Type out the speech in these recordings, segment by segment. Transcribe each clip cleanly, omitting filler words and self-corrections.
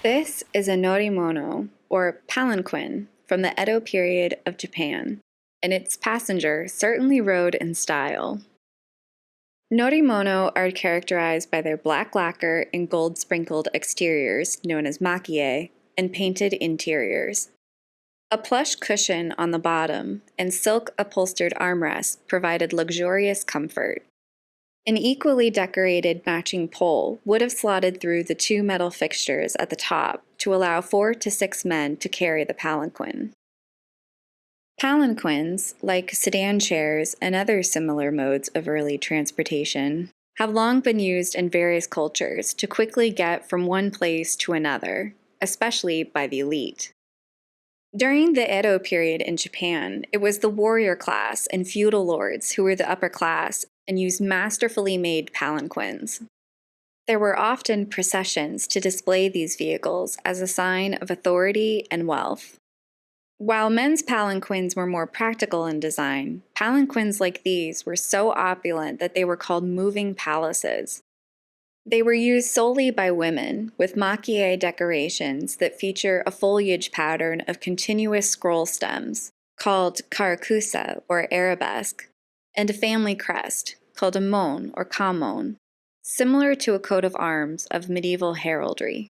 This is a norimono, or palanquin, from the Edo period of Japan, and its passenger certainly rode in style. Norimono are characterized by their black lacquer and gold-sprinkled exteriors, known as makie, and painted interiors. A plush cushion on the bottom and silk-upholstered armrests provided luxurious comfort. An equally decorated matching pole would have slotted through the two metal fixtures at the top to allow 4 to 6 men to carry the palanquin. Palanquins, like sedan chairs and other similar modes of early transportation, have long been used in various cultures to quickly get from one place to another, especially by the elite. During the Edo period in Japan, it was the warrior class and feudal lords who were the upper class and used masterfully made palanquins. There were often processions to display these vehicles as a sign of authority and wealth. While men's palanquins were more practical in design, palanquins like these were so opulent that they were called moving palaces. They were used solely by women, with makie decorations that feature a foliage pattern of continuous scroll stems, called karakusa or arabesque, and a family crest, called a mon or kamon, similar to a coat of arms of medieval heraldry.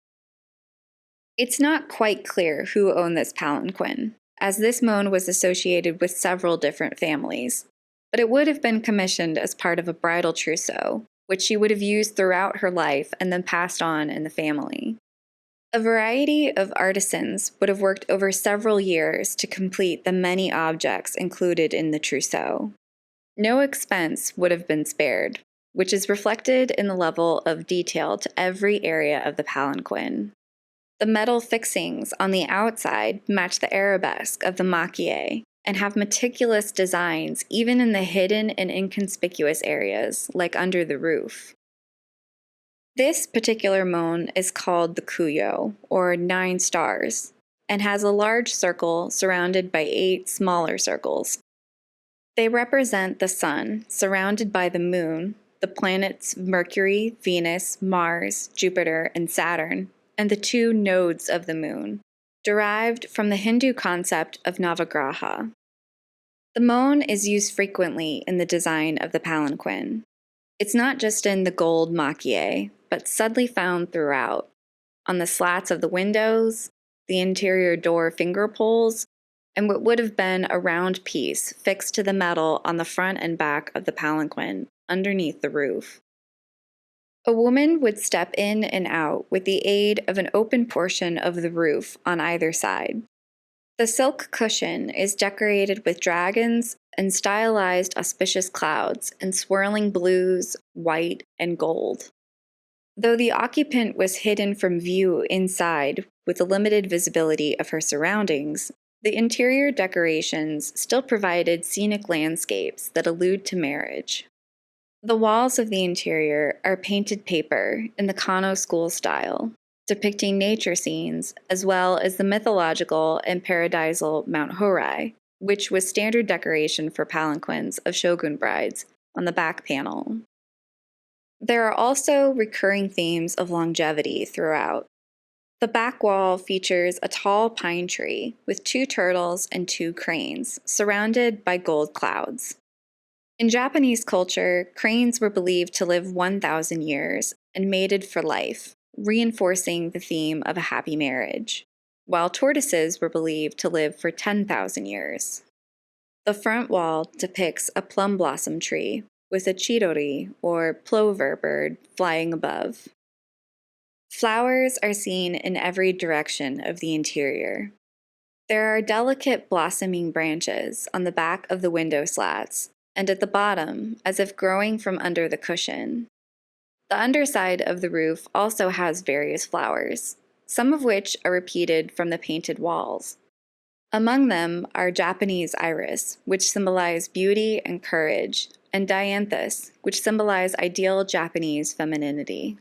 It's not quite clear who owned this palanquin, as this mon was associated with several different families, but it would have been commissioned as part of a bridal trousseau, which she would have used throughout her life and then passed on in the family. A variety of artisans would have worked over several years to complete the many objects included in the trousseau. No expense would have been spared, which is reflected in the level of detail to every area of the palanquin. The metal fixings on the outside match the arabesque of the makie and have meticulous designs even in the hidden and inconspicuous areas, like under the roof. This particular mon is called the kuyo, or 9 stars, and has a large circle surrounded by 8 smaller circles. They represent the sun, surrounded by the moon, the planets Mercury, Venus, Mars, Jupiter, and Saturn, and the 2 nodes of the moon, derived from the Hindu concept of Navagraha. The mon is used frequently in the design of the palanquin. It's not just in the gold makie, but subtly found throughout, on the slats of the windows, the interior door finger poles, and what would have been a round piece fixed to the metal on the front and back of the palanquin, underneath the roof. A woman would step in and out with the aid of an open portion of the roof on either side. The silk cushion is decorated with dragons and stylized auspicious clouds in swirling blues, white, and gold. Though the occupant was hidden from view inside with the limited visibility of her surroundings, the interior decorations still provided scenic landscapes that allude to marriage. The walls of the interior are painted paper in the Kano school style, depicting nature scenes as well as the mythological and paradisal Mount Horai, which was standard decoration for palanquins of shogun brides on the back panel. There are also recurring themes of longevity throughout. The back wall features a tall pine tree with 2 turtles and 2 cranes, surrounded by gold clouds. In Japanese culture, cranes were believed to live 1,000 years and mated for life, reinforcing the theme of a happy marriage, while tortoises were believed to live for 10,000 years. The front wall depicts a plum blossom tree with a chidori, or plover bird, flying above. Flowers are seen in every direction of the interior. There are delicate blossoming branches on the back of the window slats, and at the bottom, as if growing from under the cushion. The underside of the roof also has various flowers, some of which are repeated from the painted walls. Among them are Japanese iris, which symbolize beauty and courage, and dianthus, which symbolize ideal Japanese femininity.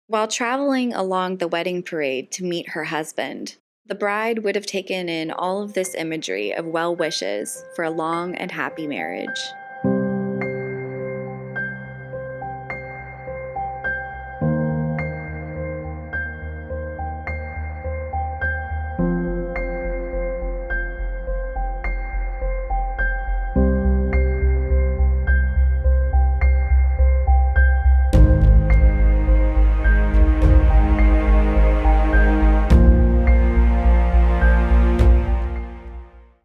While traveling along the wedding parade to meet her husband, the bride would have taken in all of this imagery of well wishes for a long and happy marriage.